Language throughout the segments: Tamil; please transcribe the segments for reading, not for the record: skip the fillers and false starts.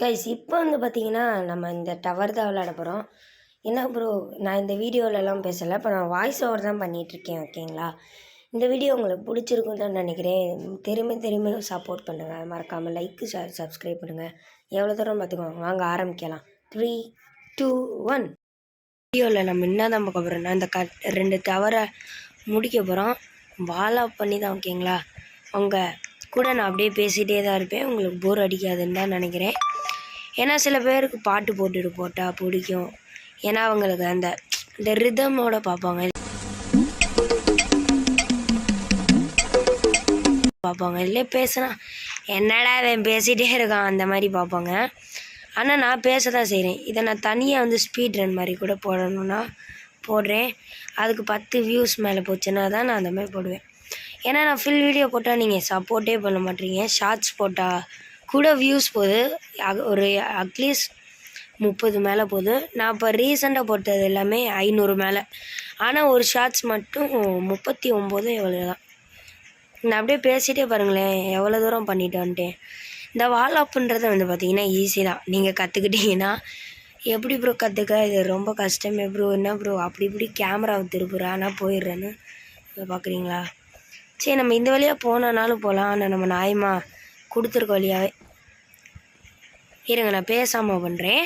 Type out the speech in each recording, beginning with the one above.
கைஸ் இப்போ வந்து பார்த்தீங்கன்னா, நம்ம இந்த டவர் தான் விளையாட போகிறோம். என்ன ப்ரோ, நான் இந்த வீடியோலலாம் பேசலை. இப்போ நான் வாய்ஸ் ஓவர் தான் பண்ணிகிட்ருக்கேன், ஓகேங்களா? இந்த வீடியோ உங்களுக்கு பிடிச்சிருக்குன்னு தான் நினைக்கிறேன். திரும்ப சப்போர்ட் பண்ணுங்கள். மறக்காமல் லைக்கு, ஷேர், சப்ஸ்கிரைப் பண்ணுங்கள். எவ்வளோ தூரம் பார்த்துக்கோங்க. வாங்க ஆரம்பிக்கலாம். 3, 2, 1. வீடியோவில் நம்ம என்ன தான் பார்க்க போகிறோம்னா, இந்த 2 டவரை முடிக்க போகிறோம். வாலா பண்ணி தான், ஓகேங்களா? அவங்க கூட நான் அப்படியே பேசிகிட்டே தான் இருப்பேன். உங்களுக்கு போர் அடிக்காதுன்னு தான் நினைக்கிறேன். ஏன்னா சில பேருக்கு பாட்டு போட்டால் பிடிக்கும். ஏன்னா அவங்களுக்கு இந்த ரிதமோட பார்ப்பாங்க இல்லை பேசுனா என்னடா அவன் பேசிகிட்டே இருக்கான் அந்த மாதிரி பார்ப்பாங்க. ஆனால் நான் பேச தான் செய்கிறேன். இதை நான் தனியாக ஸ்பீட் ரன் மாதிரி கூட போடணுன்னா போடுறேன். அதுக்கு 10 வியூஸ் மேலே போச்சுன்னா தான் நான் அந்த மாதிரி போடுவேன். ஏன்னா நான் ஃபுல் வீடியோ போட்டால் நீங்கள் சப்போர்ட்டே பண்ண மாட்டீங்க. ஷார்ட்ஸ் போட்டால் கூட வியூஸ் போகுது, ஒரு அட்லீஸ்ட் 30 மேலே போகுது. நான் இப்போ ரீசெண்டாக போட்டது எல்லாமே 500 மேலே. ஆனால் ஒரு ஷார்ட்ஸ் மட்டும் 39 எவ்வளோ தான். நான் அப்படியே பேசிகிட்டே பாருங்களேன் எவ்வளோ தூரம் பண்ணிட்டு வந்துட்டேன். இந்த வால் அப்புன்றது பார்த்திங்கன்னா ஈஸி தான். நீங்கள் கற்றுக்கிட்டீங்கன்னா எப்படி ப்ரோ கற்றுக்க, இது ரொம்ப கஷ்டமே ப்ரோ, என்ன ப்ரோ அப்படி இப்படி கேமராவை திருப்புறா ஆனால் போயிடுறேன்னு பார்க்குறீங்களா? சரி, நம்ம இந்த வழியாக போனாலும் போகலாம். ஆனால் நம்ம நியாயமா கொடுத்துருக்க வழியாகவே இருங்க, நான் பேசாமல் பண்ணுறேன்.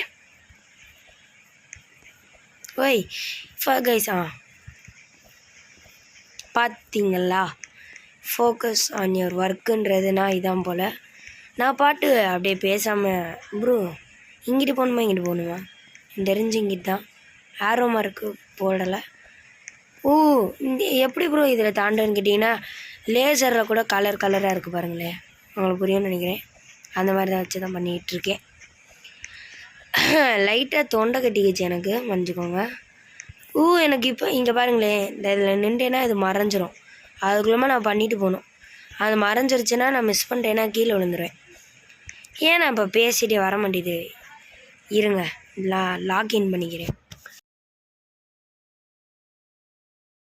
ஓய் கைஸ், பார்த்தீங்களா? ஃபோக்கஸ் ஆன் யுவர் ஒர்க்குன்றதுனா இதான் போல். நான் பாட்டு அப்படியே பேசாமல் ப்ரோ இங்கிட்டு போகணுமா தெரிஞ்சு இங்கிட்டு தான் ஆரோ மார்க்கு போடலை. ஓ, எப்படி ப்ரோ இதில் தாண்டுன்னு கேட்டிங்கன்னா லேசரில் கூட கலராக இருக்குது பாருங்களேன். உங்களுக்கு புரியும்னு நினைக்கிறேன். அந்த மாதிரி தான் வச்சு தான் பண்ணிகிட்ருக்கேன். லைட்டாக தொண்டை கட்டிக்கிச்சு எனக்கு, மன்னிச்சுக்கோங்க. எனக்கு இப்போ இங்கே பாருங்களேன், இந்த இதில் நின்றேன்னா இது மறைஞ்சிரும். அதுக்குள்ளே நான் பண்ணிட்டு போகணும். அது மறைஞ்சிருச்சுன்னா நான் மிஸ் பண்ணிட்டேன்னா கீழே விழுந்துருவேன். ஏன் நான் இப்போ பேசிகிட்டே வர மாட்டேது. இருங்க, லாக்இன் பண்ணிக்கிறேன்.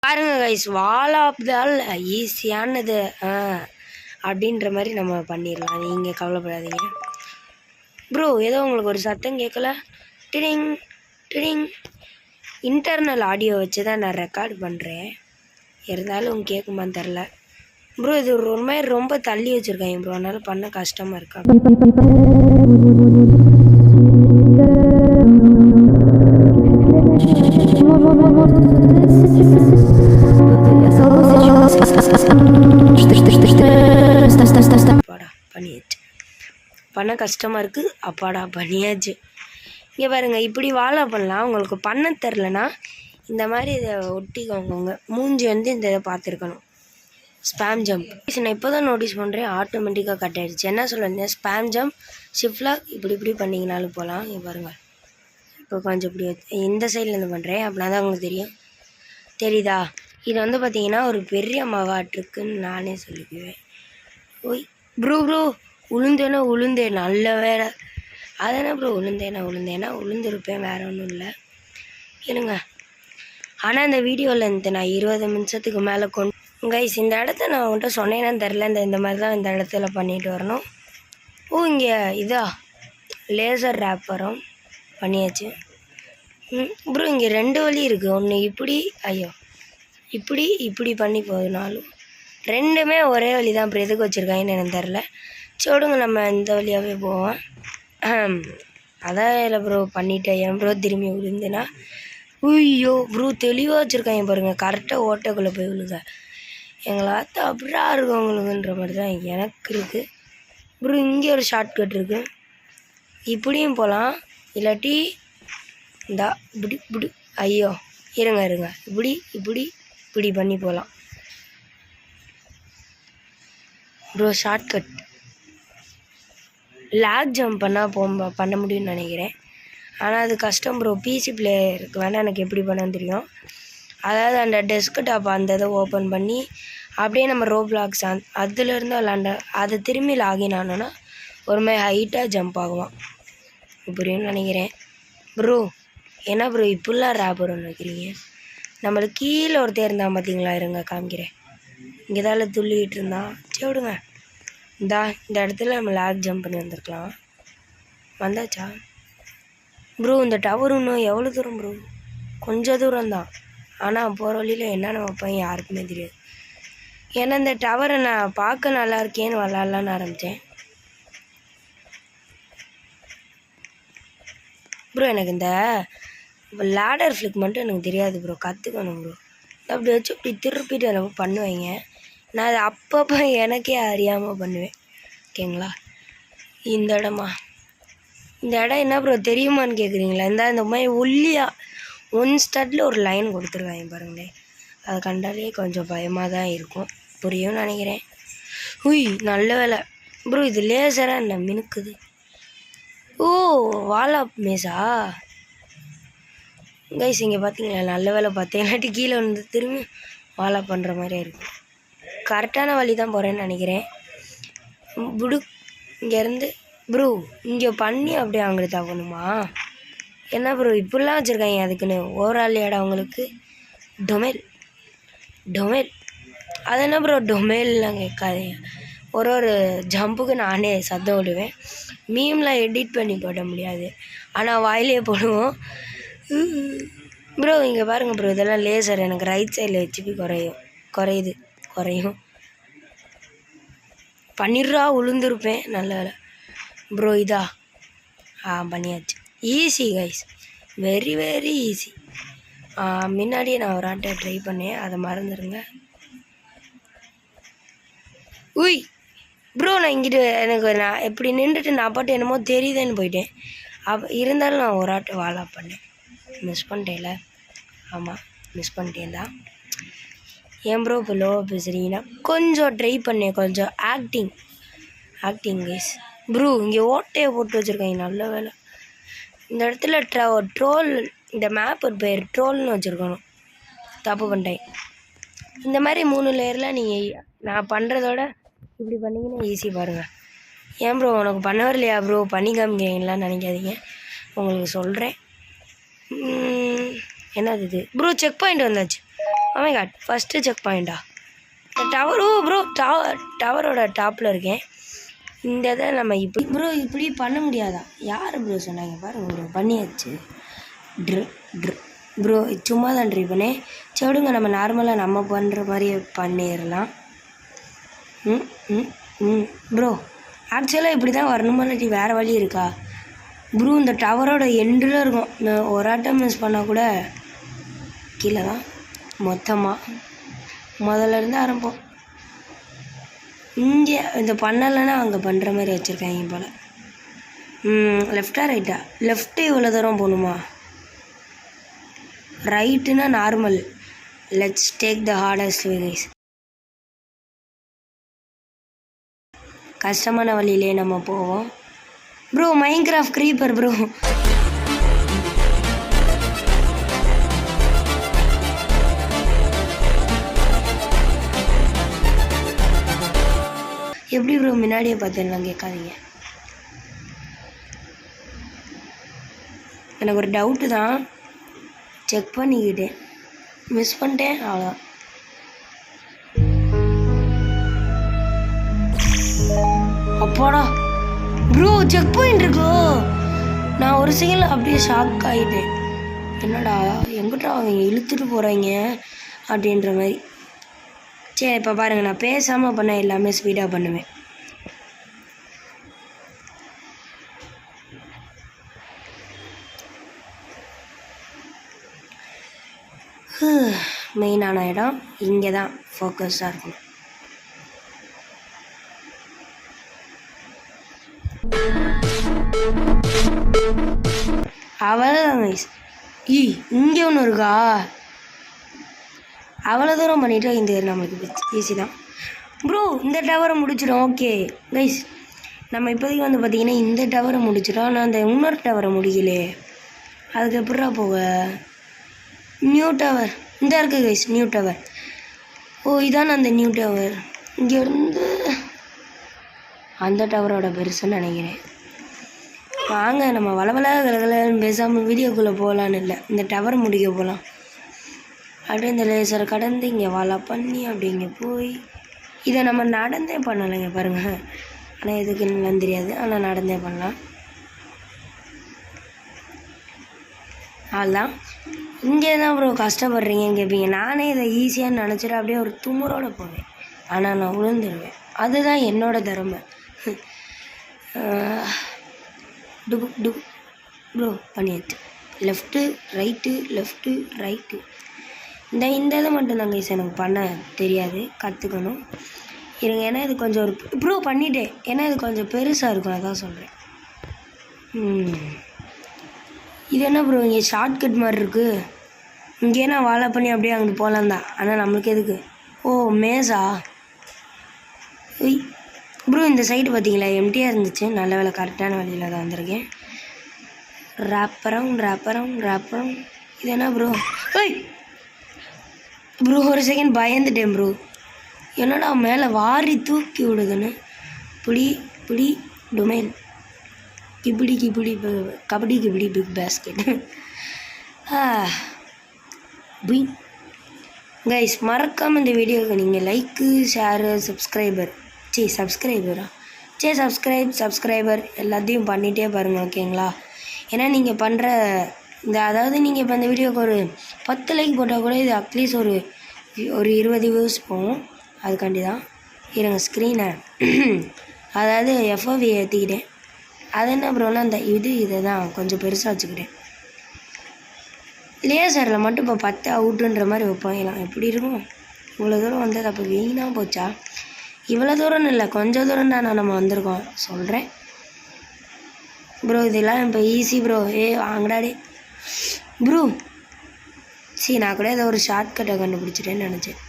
பாருங்க கைஸ், வால் ஆஃப் தால் ஈஸியானது அப்படின்ற மாதிரி நம்ம பண்ணிடலாம். நீங்கள் கவலைப்படாதீங்க ப்ரோ. ஏதோ உங்களுக்கு ஒரு சத்தம் கேட்கல, டிடிங் டிடிங். இன்டர்னல் ஆடியோ வச்சு தான் நான் ரெக்கார்டு பண்ணுறேன். இருந்தாலும் கேட்குமான்னு தெரில ப்ரோ. இது ஒரு மாதிரி ரொம்ப தள்ளி வச்சுருக்காங்க ப்ரோ, அதனால் பண்ண கஷ்டமாக இருக்கா. பண்ணியாச்சு, பண்ண கஷ்டமாக இருக்குது. அப்பாடா பண்ணியாச்சு. இங்கே பாருங்கள், இப்படி வாழை பண்ணலாம். உங்களுக்கு பண்ண தெரிலனா இந்த மாதிரி இதை ஒட்டிக்கோங்க. மூஞ்சி இந்த இதை பார்த்துருக்கணும். ஸ்பேம் ஜம்ப் நான் இப்போ தான் நோட்டீஸ் பண்ணுறேன், ஆட்டோமேட்டிக்காக கட் ஆகிடுச்சு. என்ன சொல்லுங்கள், ஸ்பேம் ஜம்ப் ஷிஃப்ட்லாக் இப்படி பண்ணிங்கனாலும் போகலாம். இங்கே பாருங்கள், இப்போ கொஞ்சம் இப்படி இந்த சைட்லேருந்து பண்ணுறேன், அப்படின்னா தான் உங்களுக்கு தெரியுதா? இது பார்த்தீங்கன்னா ஒரு பெரிய மவாட்டுருக்குன்னு நானே சொல்லிக்குவேன். ஓய் ப்ரோ உளுந்தேன் நல்ல வேலை. அதானே ப்ரோ உளுந்திருப்பேன், வேறு ஒன்றும் இல்லை. இருங்க, ஆனால் இந்த வீடியோவில் நான் 20 நிமிஷத்துக்கு மேலே கைஸ், இந்த இடத்த நான் உங்கள்கிட்ட சொன்னேன்னா தெரில. இந்த மாதிரி தான் இந்த இடத்துல பண்ணிட்டு வரணும். இங்கே லேசர் ரேப் வரும், பண்ணியாச்சு ப்ரோ. இங்கே 2 வழி இருக்குது. ஒன்று இப்படி, இப்படி பண்ணி போகுதுனாலும் 2மே ஒரே வழி தான். அப்புறம் எதுக்கு வச்சுருக்காங்கன்னு எனக்கு தெரில. சொல்லுங்க, நம்ம இந்த வழியாகவே போவோம். அதான் இல்லை ப்ரோ பண்ணிட்டேன். ஏன் ப்ரோ திரும்பி விழுந்துன்னா? ஐயோ ப்ரோ, தெளிவாக வச்சுருக்காங்க பாருங்கள். கரெக்டாக ஓட்டைக்குள்ளே போய் விழுங்க. எங்களாத்த அப்படியா இருக்கும் உங்களுக்குன்ற மாதிரி தான் எனக்கு இருக்குது ப்ரோ. இங்கே ஒரு ஷார்ட்கட் இருக்குது, இப்படியும் போகலாம். இல்லாட்டி இப்படி ஐயோ இருங்க இப்படி பண்ணி போகலாம் ப்ரோ. ஷார்ட்கட் லேக் ஜம்ப் பண்ண முடியும்னு நினைக்கிறேன். ஆனால் அது கஷ்டம் ப்ரோ. பிசி பிளேயருக்கு வேணால் எனக்கு எப்படி பண்ணன்னு தெரியும். அதாவது அந்த டெஸ்க்டாப் அந்த இதை ஓப்பன் பண்ணி அப்படியே நம்ம ரோப்ளாக்ஸ் அதுலேருந்து அதை திரும்பி லாகின் ஆனோன்னா ஒரு மாதிரி ஹைட்டாக ஜம்ப் ஆகுவான். புரியும்னு நினைக்கிறேன் ப்ரோ. என்ன ப்ரோ இப்படிலாம் ரேப்பர் ஒன்று வைக்கிறீங்க? நம்மளுக்கு கீழே ஒருத்தர் இருந்தான் பார்த்தீங்களா? இருங்க காமிக்கிறேன். இங்கே தான் துள்ளிக்கிட்டு இருந்தான். சரி விடுங்க. இந்த இடத்துல நம்ம லேக் ஜம்ப் பண்ணி வந்திருக்கலாம். வந்தாச்சா ப்ரோ? இந்த டவர் இன்னும் எவ்வளோ தூரம் ப்ரோ? கொஞ்சம் தூரம் தான். ஆனால் போகிற வழியில் என்னென்ன வைப்பேன் யாருக்குமே தெரியாது. ஏன்னா இந்த டவரை நான் பார்க்க நல்லா இருக்கேன்னு விளாட்லான்னு ஆரம்பித்தேன். ப்ரோ எனக்கு இந்த லேடர் ஃப்ளிக் மட்டும் எனக்கு தெரியாது ப்ரோ, கற்றுக்கணும் ப்ரோ. அப்படி வச்சு இப்படி திருப்பிட்டு அதை பண்ணுவேங்க. நான் அதை அப்பப்போ எனக்கே அறியாமல் பண்ணுவேன். ஓகேங்களா? இந்த இடமா, இந்த இடம் என்ன ப்ரோ தெரியுமான்னு கேட்குறீங்களா? இந்த மாதிரி ஒல்லியாக ஒன் ஸ்டார்டில் ஒரு லைன் கொடுத்துருக்காங்க பாருங்களேன். அதை கண்டாலே கொஞ்சம் பயமாக தான் இருக்கும். புரியும்னு நினைக்கிறேன். உய் நல்ல வேலை ப்ரோ. இது லேசராக என்ன மினுக்குது? ஓ வாலா மேஸா கைஸ், இங்கே பார்த்தீங்களா? நல்ல வேலை பார்த்தேன். இல்லாட்டி கீழே வந்து திரும்பி வாலா பண்ணுற மாதிரியே இருக்கும். கரெக்டான வழி தான் போகிறேன்னு நினைக்கிறேன். புடு இங்கேருந்து ப்ரோ இங்கே பண்ணி அப்படியே அங்கே தவணுமா? என்ன ப்ரோ இப்படிலாம் வச்சுருக்காங்க அதுக்குன்னு? ஓவரால் இடம் அவங்களுக்கு டொமேல் டொமேல். அது என்ன ப்ரோ டொமேல்லாம் கேட்காதீங்க. ஒரு ஜம்புக்கு நானே சத்தம் விடுவேன். மீம்லாம் எடிட் பண்ணி போட முடியாது, ஆனால் வாயிலே போடுவோம் ப்ரோ. இங்கே பாருங்கள் ப்ரோ, இதெல்லாம் லேசர். எனக்கு ரைட் சைடில் ஹெச்பி குறையும். பண்ணிடுறா உளுந்துருப்பேன். நல்ல வேலை ப்ரோ. இதா பண்ணியாச்சு. Easy guys, very very easy. முன்னாடியே நான் ஒரு ஆட்டை ட்ரை பண்ணேன், அதை மறந்துடுங்க. உய் ப்ரோ, நான் இங்கிட்டு நான் எப்படி நின்றுட்டு நான் பாட்டு என்னமோ தெரியுதுன்னு போயிட்டேன். இருந்தாலும் நான் ஒரு ஆட்டை வாலா பண்ணேன். மிஸ் பண்ணிட்டேன்ல? ஆமாம் மிஸ் பண்ணிட்டேன் தான். ஏன் ப்ரோ இப்போ லோவாக பேசுகிறீங்கன்னா? கொஞ்சம் ட்ரை பண்ணேன், கொஞ்சம் ஆக்டிங் கைஸ். ப்ரோ இங்கே ஓட்டையை போட்டு வச்சுருக்காங்க. நல்ல வேலை. இந்த இடத்துல ட்ரோல், இந்த மேப் ஒரு பேர் ட்ரோல்னு வச்சுருக்கணும். தப்பு பண்ணிட்டேன். இந்த மாதிரி 3 லேயரில் நீங்கள் நான் பண்ணுறதோட இப்படி பண்ணிங்கன்னா ஈஸி பாருங்கள். ஏன் ப்ரோ உனக்கு பண்ண வரலையா ப்ரோ? பண்ணி காமிக்கிறீங்களான்னு நினைக்காதீங்க, உங்களுக்கு சொல்கிறேன். என்னது இது ப்ரோ? செக் பாயிண்ட் வந்தாச்சு. ஆமே காட், ஃபஸ்ட்டு செக் பாயிண்டா? டவர். ஓ ப்ரோ டவரோட டாப்பில் இருக்கேன். இந்த இதை நம்ம இப்படி பண்ண முடியாதா? யார் ப்ரோ சொன்னாங்க? பாருங்க ப்ரோ, பண்ணியாச்சு. ப்ரோ சும்மா தான் ட்ரை பண்ணேன். செவிடுங்க, நம்ம நார்மலாக நம்ம பண்ணுற மாதிரியே பண்ணிடலாம். ப்ரோ ஆக்சுவலாக இப்படி தான் வரணுமாட்டி வேறு வழி இருக்கா ப்ரோ? இந்த டவரோட எண்டில் இருக்கும். நான் ஒரு ஆட்டம் மிஸ் பண்ணால் கூட கீழே தான் மொத்தமாக முதல்ல இருந்து ஆரம்பம். இங்கே இந்த பண்ணலைன்னா அங்கே பண்ணுற மாதிரி வச்சுருக்காங்க போல். லெஃப்டா ரைட்டா? லெஃப்ட்டு இவ்வளோ தூரம் போகணுமா? ரைட்டுனா normal. Let's take the hardest way guys. கஷ்டமான வழியிலே நம்ம போவோம் ப்ரோ. Minecraft creeper bro. எப்படி ப்ரோ முன்னாடியே பார்த்தேன்லாம் கேட்காதீங்க. எனக்கு ஒரு டவுட்டு தான், செக் பண்ணிக்கிட்டேன், மிஸ் பண்ணிட்டேன், அவ்வளோதான். அப்பாடா ப்ரோ செக் பாயிண்ட் இருக்கோ? நான் ஒரு செகண்ட் அப்படியே ஷாக் ஆகிட்டேன். என்னடா எங்கிட்ட அவங்க இழுத்துட்டு போகிறாங்க அப்படின்ற மாதிரி. சரி இப்போ பாருங்கள், நான் பேசாமல் பண்ண எல்லாமே ஸ்பீடாக பண்ணுவேன். மெயினான இடம் இங்கே தான் ஃபோக்கஸ்டாக இருக்கணும். அவ்வளோதான் கைஸ். இங்கே ஒன்று இருக்கா? அவ்வளோ தூரம் பண்ணிவிட்டு இந்த நம்மளுக்கு ஈஸி தான் ப்ரோ. இந்த டவரை முடிச்சிடும். ஓகே கைஸ், நம்ம இப்போதைக்கு வந்து பார்த்திங்கன்னா இந்த டவரை முடிச்சிடும். ஆனால் அந்த இன்னொரு டவரை முடிக்கலே, அதுக்கு எப்படா போக? நியூ டவர் இந்த இருக்குது கைஸ், நியூ டவர். ஓ இதான அந்த நியூ டவர். இங்கேருந்து அந்த டவரோட பெருசுன்னு நினைக்கிறேன். வாங்க நம்ம வளவல கலகலன்னு பேசாமல் வீடியோக்குள்ளே போகலான்னு இல்லை, இந்த டவர் முடிக்க போகலாம். அப்படியே இந்த லேசரை கடந்து இங்கே வாலா பண்ணி அப்படி இங்கே போய் இதை நம்ம நடந்தே பண்ணலைங்க பாருங்கள். ஆனால் எதுக்குன்னு தெரியாது, ஆனால் நடந்தே பண்ணலாம். அதுதான் இங்கே தான் ப்ரோ கஷ்டப்படுறீங்கன்னு கேட்பீங்க. நானே இதை ஈஸியாக நினச்சிட்டு அப்படியே ஒரு துமுறோட போவேன். ஆனால் நான் விழுந்துடுவேன். அதுதான் என்னோட திறமை. டுபு டுபு ப்ரோ பண்ணியாச்சு. லெஃப்ட்டு ரைட்டு இந்த இதை மட்டும்தாங்க ஈஸி எனக்கு பண்ண தெரியாது, கற்றுக்கணும் இருங்க. ஏன்னா இது கொஞ்சம் ஒரு ப்ரோ பண்ணிட்டேன். ஏன்னா இது கொஞ்சம் பெருசாக இருக்கும், அதான் சொல்கிறேன். இது என்ன ப்ரோ இங்கே ஷார்ட்கட் மாதிரி இருக்குது. இங்கே நான் வாழை பண்ணி அப்படியே அங்கே போகலாம் தான். ஆனால் நம்மளுக்கு எதுக்கு? ஓ மேஸா? ப்ரோ இந்த சைடு பார்த்தீங்களா எம்டியாக இருந்துச்சு. நல்ல வேலை கரெக்டான வழியில் தான் வந்திருக்கேன். ரேப்பரம் இது என்ன ப்ரோ? ப்ரோ ஒரு செகண்ட் பயந்துட்டேன் ப்ரோ. என்னடா மேலே வாரி தூக்கி விடுதுன்னு. பிடி டொமைன் கிபிடி கபடி பிக் பேஸ்கெட். கைஸ் மறக்காமல் இந்த வீடியோவுக்கு நீங்கள் லைக்கு ஷேரு சப்ஸ்கிரைபர் எல்லாத்தையும் பண்ணிகிட்டே பாருங்கள், ஓகேங்களா? ஏன்னா நீங்கள் பண்ணுற அதாவது நீங்கள் இப்போ இந்த வீடியோவுக்கு ஒரு 10 லைக் போட்டால் கூட இது அட்லீஸ்ட் ஒரு 20 வியூஸ் போகும். அதுக்காண்டி தான் இருங்க ஸ்க்ரீனை அதாவது எஃப்ஓவி ஏற்றிக்கிட்டேன். அது என்ன ப்ரோனா அந்த இதை தான் கொஞ்சம் பெருசாக வச்சுக்கிட்டேன். லேசரில் மட்டும் இப்போ 10 அவுட்டுன்ற மாதிரி வைப்பாங்கலாம். எப்படி இருக்கும்? இவ்வளோ தூரம் வந்தது அப்போ வீணாக போச்சா? இவ்வளோ தூரம்னு இல்லை, கொஞ்சம் தூரம் தான் நம்ம வந்திருக்கோம் சொல்கிறேன் ப்ரோ. இதெல்லாம் இப்போ ஈஸி ப்ரோ. வாங்கடாடே ப்ரோ. நான் கூட ஏதோ ஒரு ஷார்ட்கட்டை கண்டுபிடிச்சிட்டேன்னு நினச்சேன்.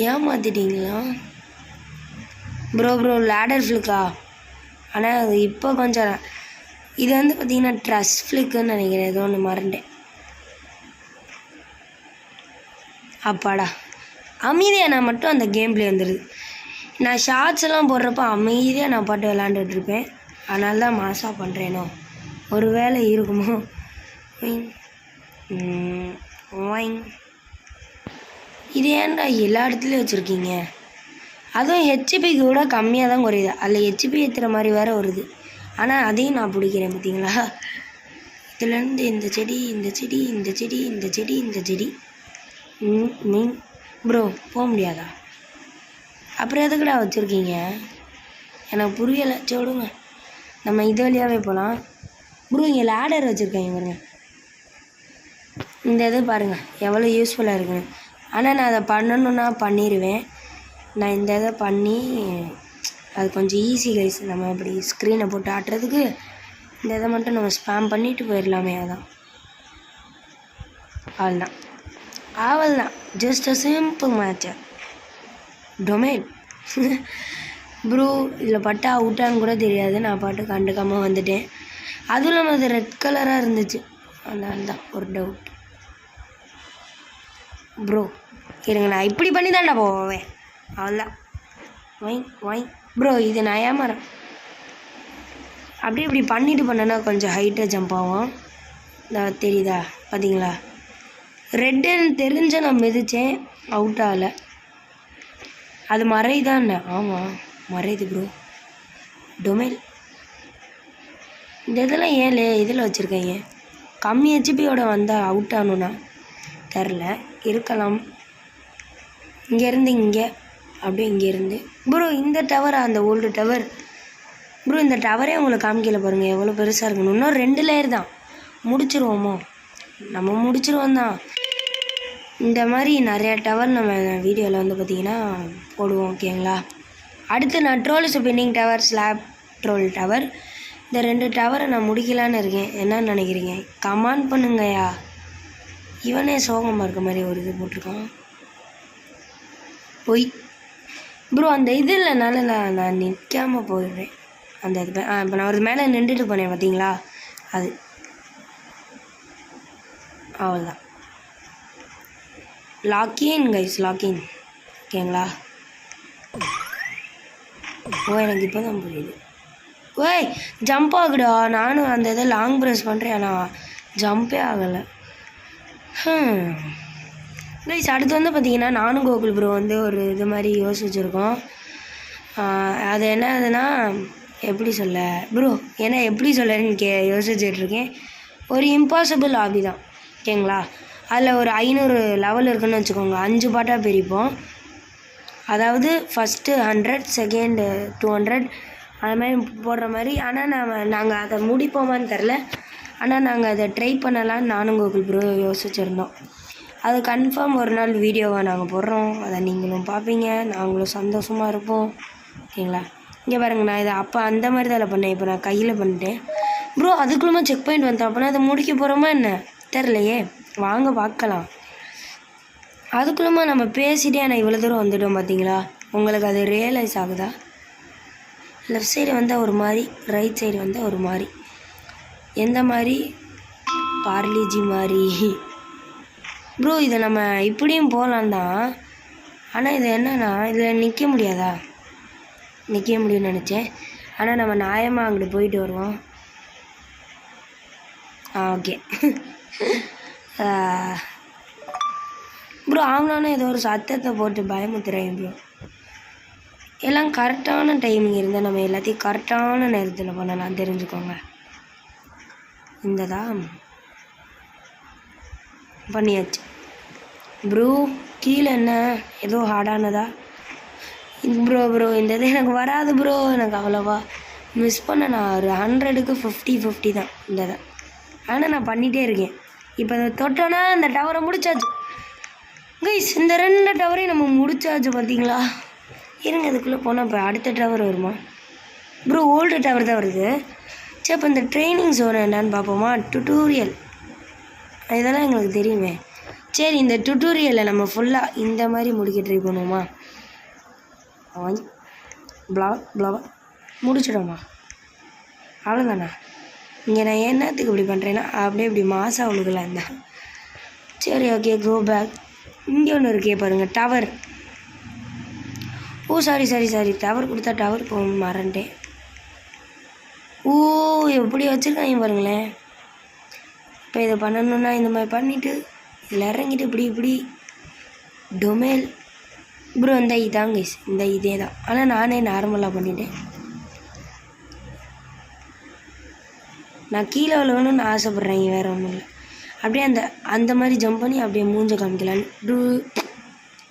ஏமாற்றிட்டீங்களா ப்ரோ? லேடர் ஃப்ளிக்கா? ஆனால் அது இப்போ கொஞ்சம் இது வந்து பார்த்திங்கன்னா ட்ரஸ் ஃப்ளிக்குன்னு நினைக்கிறேன். ஏதோ ஒன்று மறந்தேன். அப்பாடா அமைதியாக நான் மட்டும் அந்த கேம் பிளே வந்துடுது. நான் ஷார்ட்ஸ் எல்லாம் போடுறப்போ அமைதியாக நான் பாட்டு விளாண்டுட்ருப்பேன். அதனால தான் மாசாக பண்ணுறேனோ, ஒரு வேளை இருக்குமோ. இது ஏன்டா எல்லா இடத்துலையும் வச்சுருக்கீங்க? அதுவும் ஹெச்பிக்கு கூட கம்மியாக தான் குறையுது. அதில் ஹெச்பி ஏற்றுற மாதிரி வேறு வருது. ஆனால் அதையும் நான் பிடிக்கிறேன் பார்த்தீங்களா? இதுலேருந்து இந்த செடி மீன் ப்ரோ போக முடியாதா? அப்புறம் எதுக்குடா வச்சுருக்கீங்க? எனக்கு புரியலை. சொல்லுங்க, நம்ம இது வழியாகவே போகலாம் ப்ரோ. இங்கே லேடர் வச்சுருக்காங்க பாருங்க. இந்த இது பாருங்கள் எவ்வளோ யூஸ்ஃபுல்லாக இருக்குன்னு. ஆனால் நான் அதை பண்ணணுன்னா பண்ணிடுவேன். நான் இந்த இதை பண்ணி அது கொஞ்சம் ஈஸி கைஸ். நம்ம இப்படி ஸ்க்ரீனை போட்டு ஆட்டுறதுக்கு இந்த இதை மட்டும் நம்ம ஸ்பேம் பண்ணிவிட்டு போயிடலாமே. அவ்வளோதான் just a simple match. Domain bro இதில் பட்டா அவுட்டான்னு கூட தெரியாது. நான் பாட்டு கண்டுக்காமல் வந்துட்டேன். அதுவும் இல்லாமல் அது ரெட் கலராக இருந்துச்சு. அதனால தான் ஒரு டவுட் ப்ரோ. இருங்க நான் இப்படி பண்ணி தான்டா போவேன். அவ்வளோதான் வாய் ப்ரோ. இது நான் ஏமாறேன். அப்படியே இப்படி பண்ணிட்டு பண்ணேன்னா கொஞ்சம் ஹைட்டாக ஜம்ப் ஆகும். தெரியுதா பார்த்தீங்களா? ரெட்டுன்னு தெரிஞ்ச நான் மிதித்தேன், அவுட் ஆகலை. அது மறைதானே? ஆமாம் மறையுது ப்ரோ. டொமைன் இந்த இதெல்லாம் ஏன் இதில் வச்சுருக்கீங்க? கம்மி ஹெச்பியோட வந்தால் அவுட் ஆகணுன்னா தெரில. இருக்கலாம். இங்கேருந்து இங்கே அப்படியே இங்கேருந்து ப்ரோ இந்த டவர், அந்த ஓல்டு டவர் ப்ரோ. இந்த டவரே உங்களுக்கு காமிக்கல பாருங்கள் எவ்வளோ பெருசாக இருக்கணும். இன்னும் 2 லேயர் தான். முடிச்சிருவோமோ? நம்ம முடிச்சிருவோம் தான். இந்த மாதிரி நிறையா டவர் நம்ம வீடியோவில் வந்து பார்த்திங்கன்னா போடுவோம், ஓகேங்களா? அடுத்து நான் troll spinning tower, slab troll tower, இந்த 2 டவரை நான் முடிக்கலான்னு இருக்கேன். என்னன்னு நினைக்கிறீங்க? கமெண்ட் பண்ணுங்கய்யா. இவனே சோகமாக இருக்க மாதிரி ஒரு இது போட்டிருக்கான். போய் ப்ரோ அந்த இது இல்லைனால நான் நிற்காமல் போயிடுறேன். அந்த இது இப்போ நான் ஒரு மேலே நின்றுட்டு போனேன் பார்த்தீங்களா? அது அவ்வளோதான். லாக்கின் கைஸ், லாக்கின், ஓகேங்களா? எனக்கு இப்போ தான் புரியுது. ஜம்ப் ஆகுடா. நானும் அந்த இதை லாங் ப்ரெஸ் பண்ணுறேன், ஆனால் ஜம்பே ஆகலை. கைஸ் அடுத்து வந்து பார்த்திங்கன்னா நானும் கோகுல் ப்ரோ வந்து ஒரு இது மாதிரி யோசிச்சுருக்கோம். அது என்னதுன்னா எப்படி சொல்ல ப்ரோ, ஏன்னா எப்படி சொல்லன்னு யோசிச்சுட்ருக்கேன். ஒரு இம்பாசிபிள் ஹாபி தான் ஓகேங்களா. அதில் ஒரு 500 லெவல் இருக்குதுன்னு வச்சுக்கோங்க. 5 பாட்டாக பிரிப்போம். அதாவது ஃபஸ்ட்டு 100, செகண்டு 200 அது மாதிரி போடுற மாதிரி. ஆனால் நாங்கள் அதை முடிப்போமான்னு தெரில. ஆனால் நாங்கள் அதை ட்ரை பண்ணலான்னு நானும் கூகுள் ப்ரோ யோசிச்சுருந்தோம். அது கன்ஃபார்ம் ஒரு நாள் வீடியோவை நாங்கள் போடுறோம். அதை நீங்களும் பார்ப்பீங்க, நாங்களும் சந்தோஷமாக இருப்போம் ஓகேங்களா. இங்கே பாருங்க, நான் இதை அப்போ அந்த மாதிரி தான் பண்ணேன். இப்போ நான் கையில் பண்ணிட்டேன் ப்ரோ. அதுக்குள்ளே செக் பாயிண்ட் வந்தேன். அப்போனா அதை முடிக்க போகிறோமா என்ன தெரிலையே. வாங்க பார்க்கலாம். அதுக்குள்ளே நம்ம பேசிட்டே நான் இவ்வளோ தூரம் வந்துட்டோம் பார்த்தீங்களா. உங்களுக்கு அது ரியலைஸ் ஆகுதா? லெஃப்ட் சைடு வந்தால் ஒரு மாதிரி, ரைட் சைடு வந்தால் ஒரு மாதிரி. எந்த மாதிரி? பார்லிஜி மாதிரி ப்ரோ. இதை நம்ம இப்படியும் போகலாம் தான். ஆனால் இது என்னன்னா இதில் நிற்க முடியாதா? நிற்க முடியும்னு நினச்சேன். ஆனால் நம்ம நியாயமாக அங்கிட்டு போயிட்டு வருவோம். Okay bro. ஆகணும்னா ஏதோ ஒரு சத்தத்தை போட்டு பயமுத்துறேன் ப்ரோ. எல்லாம் கரெக்டான டைமிங் இருந்தால் நம்ம எல்லாத்தையும் கரெக்டான நேரத்தில் பண்ணலாம், தெரிஞ்சுக்கோங்க. இந்த தான் பண்ணியாச்சு ப்ரோ. கீழே என்ன ஏதோ ஹார்டானதா ப்ரோ? இந்த இது எனக்கு வராது ப்ரோ. எனக்கு அவ்வளோவா மிஸ் பண்ண. நான் ஒரு 100க்கு 50 தான் இந்த இதை. ஆனால் நான் பண்ணிகிட்டே இருக்கேன். இப்போ அதை தொட்டோன்னா அந்த டவரை முடிச்சாச்சு கைஸ். இந்த 2 டவரையும் நம்ம முடிச்சாச்சு பார்த்தீங்களா. இருங்க, அதுக்குள்ளே போனால் இப்போ அடுத்த டவர் வருமா ப்ரோ? ஓல்டு டவர் தான் வருது. சரி, இப்போ இந்த ட்ரைனிங் ஜோன் என்னன்னு பார்ப்போமா? டுட்டோரியல் இதெல்லாம் எங்களுக்கு தெரியுமே. சரி, இந்த டுட்டோரியலை நம்ம ஃபுல்லாக இந்த மாதிரி முடிக்க ட்ரை பண்ணுவோமா? ப்ளவா முடிச்சிடுமா? அவ்வளோதாண்ணா. இங்கே நான் என்னத்துக்கு இப்படி பண்ணுறேன்னா அப்படியே இப்படி மாதம் அவளுக்குலாம் இருந்தேன். சரி, ஓகே, கோ பேக். இங்கே ஒன்று இருக்கே பாருங்கள், டவர். ஓ சாரி, டவர் கொடுத்தா டவர் போக மறந்துட்டேன். ஓ, எப்படி வச்சுருக்காங்க பாருங்களேன். இப்போ இதை பண்ணணுன்னா இந்த மாதிரி பண்ணிவிட்டு இதில் இறங்கிட்டு இப்படி டொமேல் ப்ரோ. இந்த இதாங்க இந்த இதே தான். ஆனால் நானே நார்மலாக பண்ணிட்டேன். நான் கீழே விழுவணும்னு ஆசைப்பட்றேன், வேறு ஒன்றும் இல்லை. அப்படியே அந்த மாதிரி ஜம்ப் பண்ணி அப்படியே மூஞ்ச காமிக்கலான்னு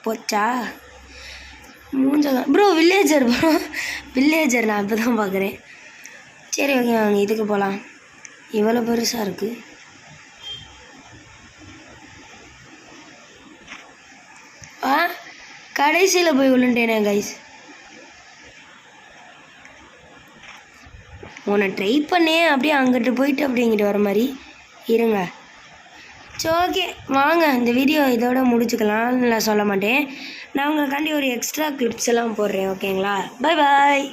போச்சா மூஞ்ச ப்ரோ. Villager bro, villager. நான் அப்போ தான் பார்க்குறேன். சரி, ஓகே, வாங்க இதுக்கு போகலாம். இவ்வளோ பெருசாக இருக்குது. கடைசியில் போய் விழுண்டேனே கைஸ். உன்னை ட்ரை பண்ணேன். அப்படியே அங்கிட்டு போயிட்டு அப்படி இங்கிட்டு வர மாதிரி இருங்க. சரி, ஓகே, வாங்க இந்த வீடியோ இதோட முடிச்சுக்கலாம்னு நான் சொல்ல மாட்டேன். நான் உங்களுக்காண்டி ஒரு எக்ஸ்ட்ரா கிளிப்ஸ் எல்லாம் போடுறேன் ஓகேங்களா. Bye bye.